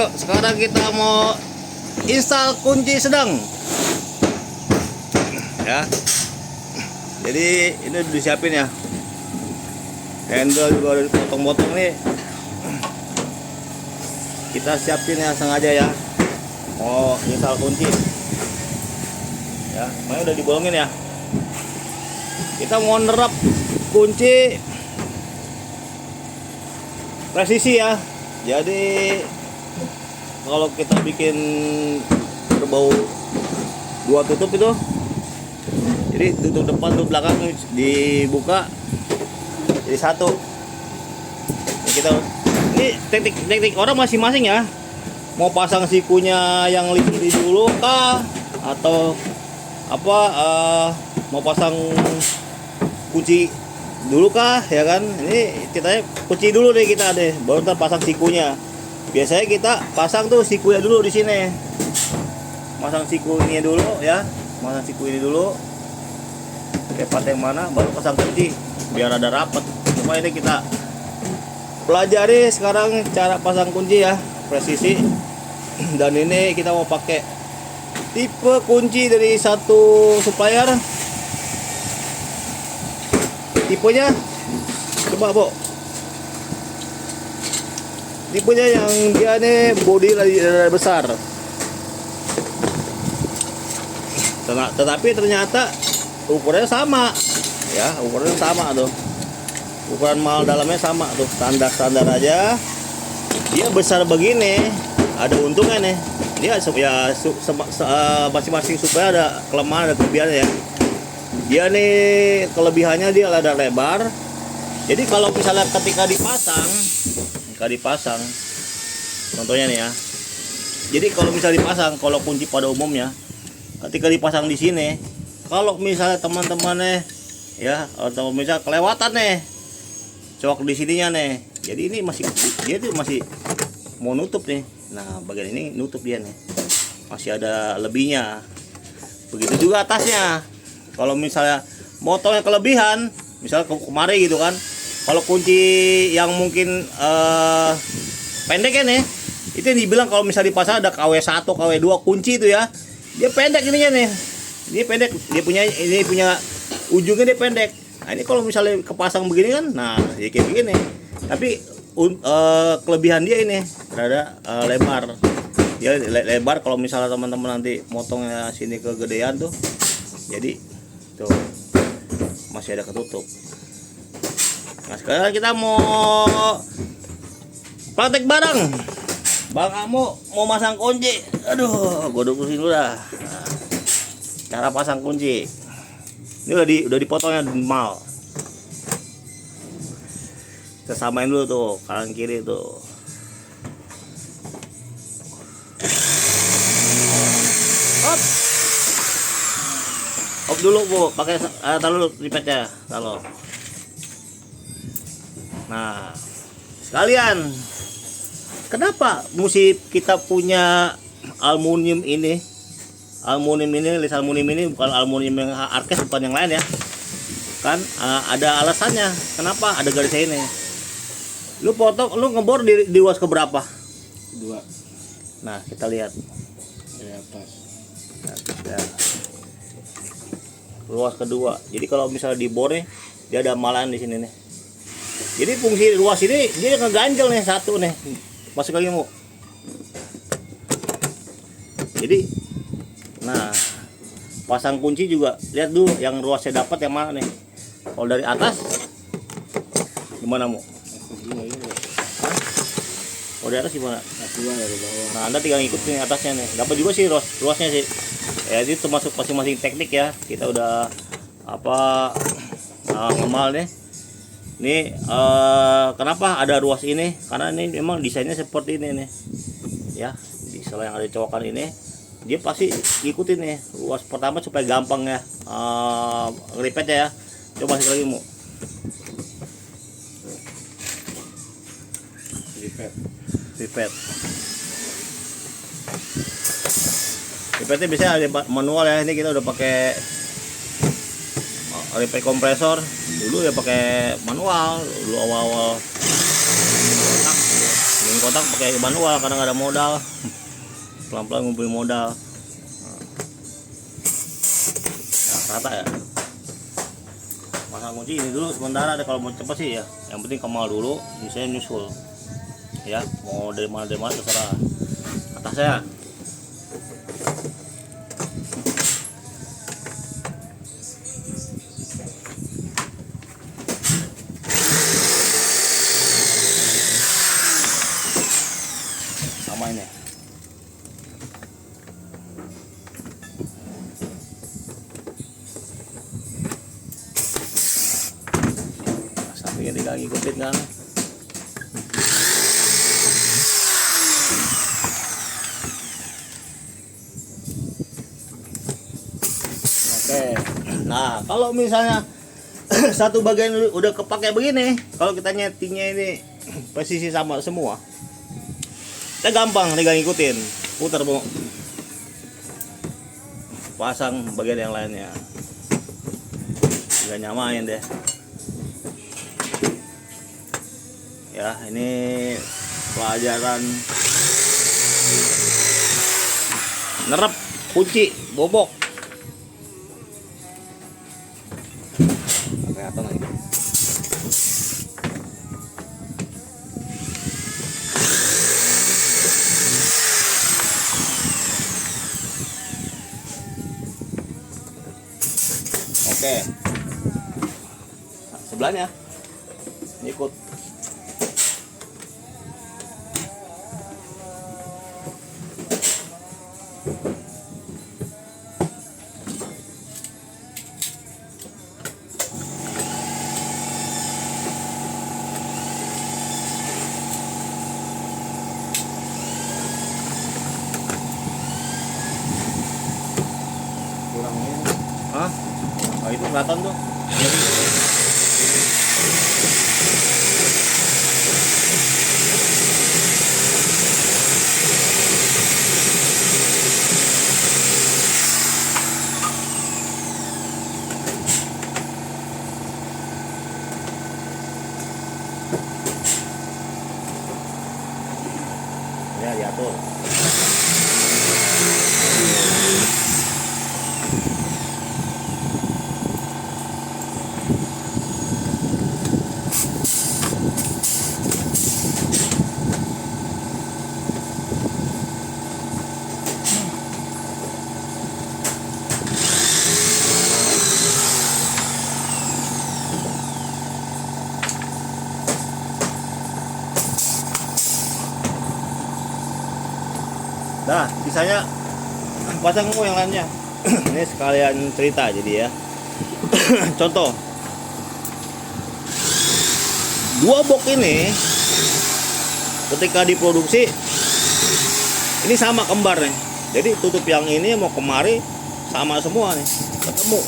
Yuk, sekarang kita mau install kunci sedang. Ya. Jadi ini udah disiapin ya. Handle juga udah dipotong-potong nih. Kita siapin ya sengaja ya. Mau install kunci. Ya, makanya udah dibolongin ya. Kita mau nerap kunci presisi ya. Jadi kalau kita bikin berbau dua tutup itu, jadi tutup depan tutup belakang dibuka jadi satu. Ini teknik orang masing-masing ya. Mau pasang sikunya yang listrik dulu kah, atau apa, mau pasang kunci dulu kah, ya kan? Ini ceritanya kunci dulu deh kita deh, baru ntar pasang sikunya. Biasanya kita pasang tuh sikunya dulu di sini. Pasang siku ini dulu ya, pasang siku ini dulu. Kepat yang mana, baru pasang kunci biar ada rapat. Cuma ini kita pelajari sekarang cara pasang kunci ya, presisi. Dan ini kita mau pakai tipe kunci dari satu supplier. Tipenya coba Bu, tipenya yang dia nih body besar, tetapi ternyata ukurannya sama ya, ukurannya sama tuh, ukuran mal dalamnya sama tuh, standar aja. Dia besar begini, ada untungnya nih, dia ya masing-masing supaya ada kelemahan, ada kelebihannya ya. Dia nih kelebihannya dia ada lebar. Jadi kalau misalnya ketika dipasang, contohnya nih ya. Jadi kalau misalnya dipasang, kalau kunci pada umumnya, ketika dipasang di sini, kalau misalnya teman-temannya ya, atau misalnya kelewatan nih, cowok di sininya nih. Jadi ini dia tuh masih mau nutup nih. Nah bagian ini nutup dia nih, masih ada lebihnya. Begitu juga atasnya. Kalau misalnya motornya kelebihan, misalnya kemarin gitu kan, kalau kunci yang mungkin pendek ya nih, itu yang dibilang kalau misalnya dipasang ada KW1, KW2 kunci itu ya, dia pendek ininya nih, dia pendek, dia punya ujungnya dia pendek. Nah ini kalau misalnya kepasang begini kan, nah ya kayak begini. Tapi kelebihan dia ini rada lebar. Dia lebar kalau misalnya teman-teman nanti motongnya sini kegedean tuh, jadi tuh masih ada ketutup. Nah sekarang kita mau praktek bareng. Bang Amo mau masang kunci. Aduh, gue udah pusing dulu dah. Nah, cara pasang kunci. Ini udah dipotongnya mal. Kita samain dulu tuh kanan kiri tuh. Hop. Hop dulu Bu, pakai taruh lipatnya, taruh. Nah, sekalian, kenapa mesti kita punya aluminium ini? List aluminium ini bukan aluminium yang Arkes, bukan yang lain ya. Kan ada alasannya. Kenapa ada garisnya ini? Lu potong, lu ngebor di luas ke berapa? 2. Nah, kita lihat. Di atas. Nah, ya. Luas kedua. Jadi kalau misalnya dibor nih, dia ada amalan di sini nih. Jadi fungsi luas ini dia ngeganjel nih satu nih. Masuk lagi mau. Jadi nah, pasang kunci juga lihat dulu yang luasnya dapat yang mana nih. Kalau dari atas gimana mau? Oh dari atas gimana? Dari bawah. Nah Anda tinggal ngikutin atasnya nih. Dapat juga sih luasnya sih. Ya itu termasuk masing-masing teknik ya. Kita udah ngemal nih. Ini kenapa ada ruas ini? Karena ini memang desainnya seperti ini nih. Ya, di sela yang ada cowokan ini, dia pasti ikutin nih ruas pertama supaya gampang ya ngelipetnya ya. Coba sekali lagi mau. Lipet. Lipetnya biasanya ada manual ya. Ini kita udah pakai lipet kompresor. Dulu ya pakai manual. Dulu awal-awal kotak pakai manual karena nggak ada modal. Pelan-pelan ngumpulin modal. Ya, rata ya. Pasang kunci ini dulu sementara deh, kalau mau cepet sih ya. Yang penting kemal dulu, sisanya nyusul. Ya, mau dari mana terserah. Atasnya. Sama ini. Sampingnya tinggal ngikutin kan. Oke. Nah, kalau misalnya satu bagian udah kepake begini, kalau kita nyetingnya ini posisi sama semua, kita gampang tinggal ngikutin, putar bu, pasang bagian yang lainnya, tinggal nyamain deh. Ya, ini pelajaran nerep kunci bobok. Kelihatan lagi. Oke. Nah, sebelahnya ikut. Hah? Oh, itu kelihatan tuh. Ya, diatur. Nah, sisanya pasang semua yang lainnya. Ini sekalian cerita jadi ya. Contoh, dua box ini ketika diproduksi ini sama kembar nih. Jadi tutup yang ini mau kemari sama semua nih, ketemu.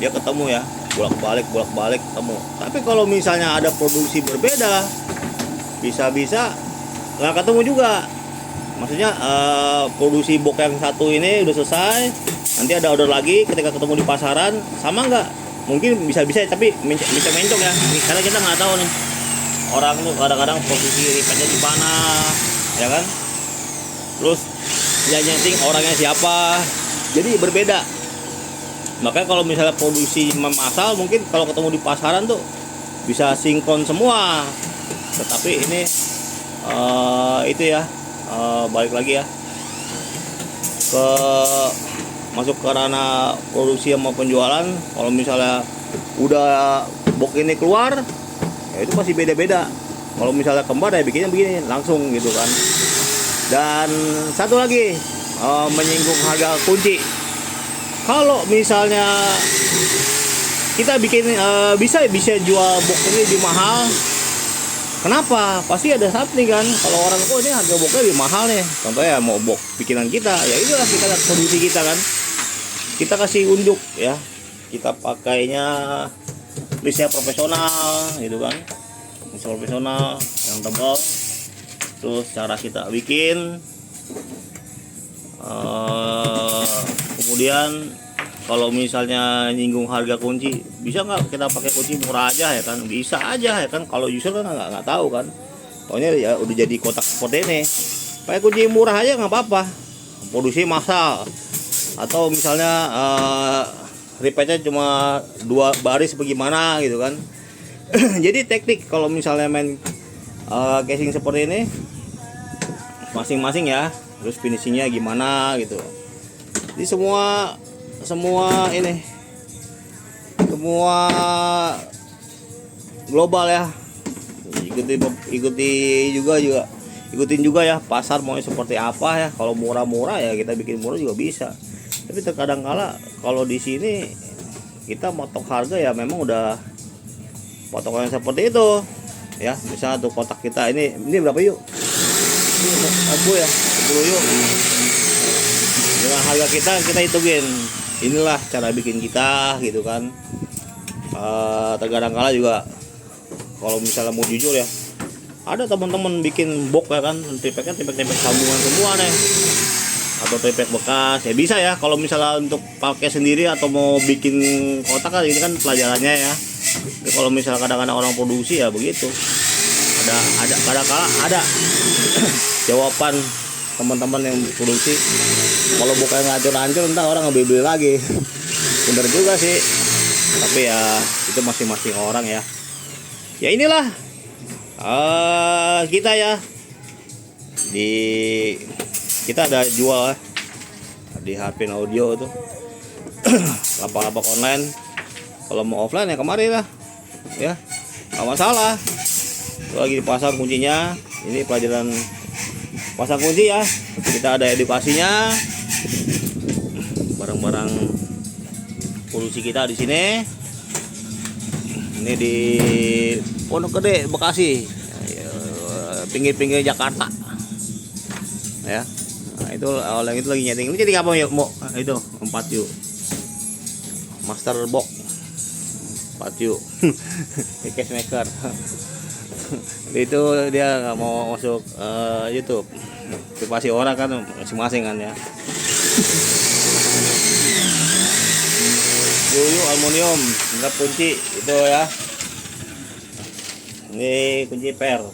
Dia ketemu ya, bolak-balik ketemu. Tapi kalau misalnya ada produksi berbeda, bisa-bisa nggak ketemu juga. Maksudnya produksi box yang satu ini udah selesai, nanti ada order lagi, ketika ketemu di pasaran sama nggak? Mungkin bisa-bisa tapi mencok ya, karena kita nggak tahu nih orang tuh kadang-kadang posisi ripetnya di mana, ya kan? Terus yang nyeting orangnya siapa, jadi berbeda. Makanya kalau misalnya produksi massal, mungkin kalau ketemu di pasaran tuh bisa sinkron semua. Tetapi ini itu ya, balik lagi ya ke masuk ke ranah produksi sama penjualan. Kalau misalnya udah box ini keluar, ya itu masih beda-beda. Kalau misalnya kembar ya bikinnya begini langsung gitu kan. Dan satu lagi, menyinggung harga kunci. Kalau misalnya kita bikin bisa jual box ini lebih mahal, kenapa? Pasti ada something kan. Kalau orang ini harga boxnya lebih mahal nih. Contohnya mau box bikinan kita, ya itulah kita lihat produksi kita kan. Kita kasih unjuk ya. Kita pakainya listnya profesional gitu kan. List profesional yang tebal. Terus cara kita bikin. Kemudian kalau misalnya nyinggung harga kunci, bisa nggak kita pakai kunci murah aja ya kan? Bisa aja ya kan. Kalau user kan nggak tahu kan. Pokoknya ya udah jadi kotak seperti ini. Pakai kunci murah aja nggak apa-apa. Produksi massal atau misalnya repeatnya cuma 2 baris bagaimana gitu kan. Jadi teknik kalau misalnya main casing seperti ini masing-masing ya, terus finishingnya gimana gitu. Jadi semua ini semua global ya, ikutin juga ya pasar mau seperti apa ya. Kalau murah-murah ya kita bikin murah juga bisa, tapi terkadang kala kalau di sini kita motok harga ya memang udah potongan seperti itu ya. Misalnya tuh kotak kita ini berapa yuk, ini aku ya 10 yuk, dengan harga kita hitungin. Inilah cara bikin kita gitu kan. Terkadang kala juga kalau misalnya mau jujur ya, ada teman-teman bikin box ya kan, tripeknya tripek sambungan semua nih, atau tripek bekas ya bisa ya. Kalau misalnya untuk pakai sendiri atau mau bikin kotak kan ini kan pelajarannya ya. Tapi kalau misalnya kadang-kadang orang produksi ya begitu, ada kadang-kala ada jawaban teman-teman yang produksi. Kalau bukannya hancur-hancur entah orang ngebeli lagi. Bener juga sih, tapi ya itu masing-masing orang ya. Ya inilah kita ya, kita ada jual di Harpin Audio tuh lapak-lapak online. Kalau mau offline ya kemari lah ya, nggak masalah. Itu lagi dipasang kuncinya. Ini pelajaran pasang kunci ya, kita ada edukasinya. Barang-barang produksi kita di sini. Ini di Pondok Gede, Bekasi, pinggir-pinggir Jakarta ya. Nah, itu orang itu lagi nyeting. Ini jadi apa ya, mau itu 4 yuk master box 4 yuk case maker. Itu dia nggak mau masuk YouTube, privasi orang kan masing-masing kan ya. Yuk aluminium, enggak kunci itu ya. Ini kunci per.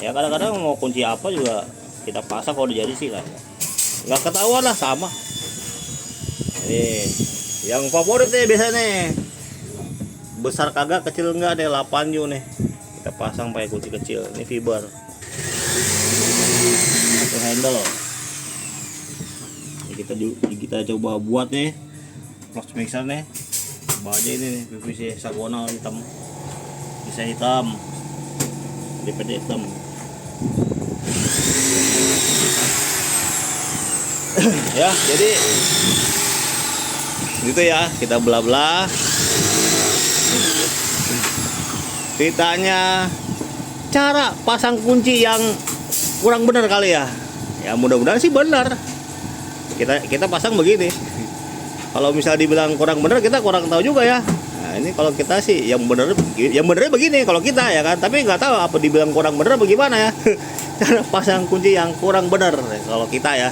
Ya kadang-kadang mau kunci apa juga kita pasang kalau udah jadi sih lah. Nggak ketahuan lah sama. Ini yang favorit nih biasanya nih. Besar kagak, kecil enggak deh, 8 U nih. Kita pasang pakai kunci kecil. Ini fiber. Itu handle. Ini kita coba buat nih. Close mixer nih. Coba aja ini nih PVC hexagonal hitam. Bisa hitam. DPD hitam. Ya, jadi gitu ya, kita belah-belah. Ceritanya cara pasang kunci yang kurang benar kali ya. Ya mudah-mudahan sih benar. Kita pasang begini. Kalau misalnya dibilang kurang benar, kita kurang tahu juga ya. Nah ini kalau kita sih yang benernya begini kalau kita ya kan. Tapi nggak tahu apa dibilang kurang benar bagaimana ya. Cara pasang kunci yang kurang benar kalau kita ya.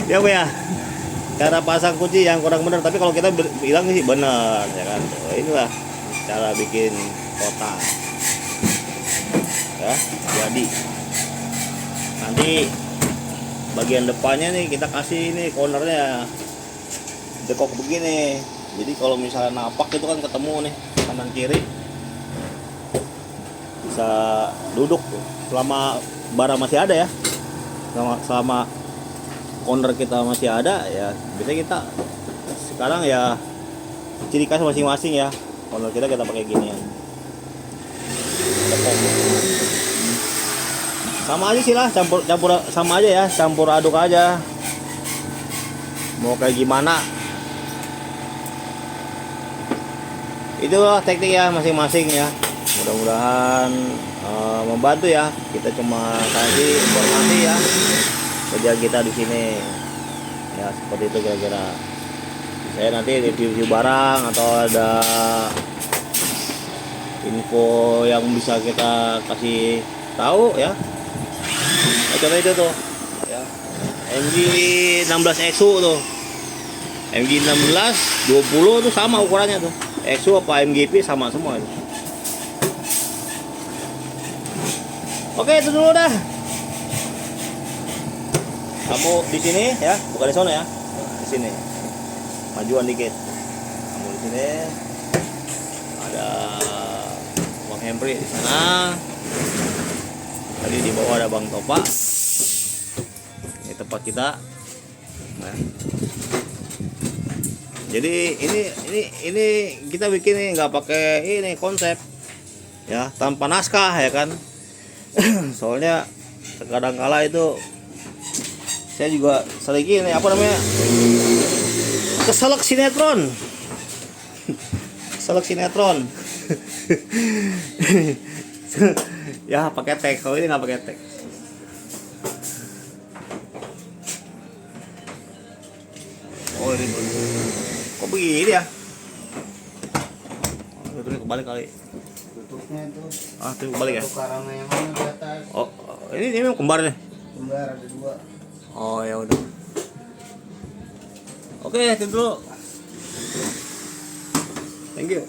Ya ya. Cara pasang kunci yang kurang benar. Tapi kalau kita bilang sih benar ya kan. Inilah cara bikin kotak. Ya jadi nanti bagian depannya nih kita kasih ini cornernya dekok begini. Jadi kalau misalnya napak itu kan ketemu nih kanan kiri, bisa duduk selama barang masih ada ya. Selama corner kita masih ada ya, biasanya kita sekarang ya ciri khas masing-masing ya. Corner kita pakai ginian. Dekok. Sama aja sih lah, campur sama aja ya, campur aduk aja. Mau kayak gimana? Itulah teknik ya masing-masing ya. Mudah-mudahan membantu ya. Kita cuma kasih informasi ya kerja kita di sini. Ya seperti itu kira-kira. Saya nanti review barang atau ada info yang bisa kita kasih tahu ya. Contoh itu tuh ya, MG 16 EXO tuh, MG 16 20 tuh sama ukurannya tuh. EXO apa MGP sama semua itu. Oke, itu dulu dah. Kamu di sini ya, bukan di sana ya. Di sini. Majuan dikit. Kamu di sini. Ada Bang Hempri di sana. Tadi di bawah ada Bang Topa. Ini tempat kita. Nah. Jadi ini kita bikin nih nggak pakai ini konsep ya, tanpa naskah ya kan. Soalnya kadang kala itu saya juga sering ini apa namanya, keselak sinetron. Keselak sinetron. Ya pakai teks, kalau ini nggak pakai teks. Oh ini kok begini ya? Oh, itu kebalik kali. Tutupnya itu. Ah, itu kebalik ya? Satu karangnya yang mana di atas. Oh, ini memang kembar nih. Kembar ada 2. Oh ya udah. Oke, itu dulu. Thank you.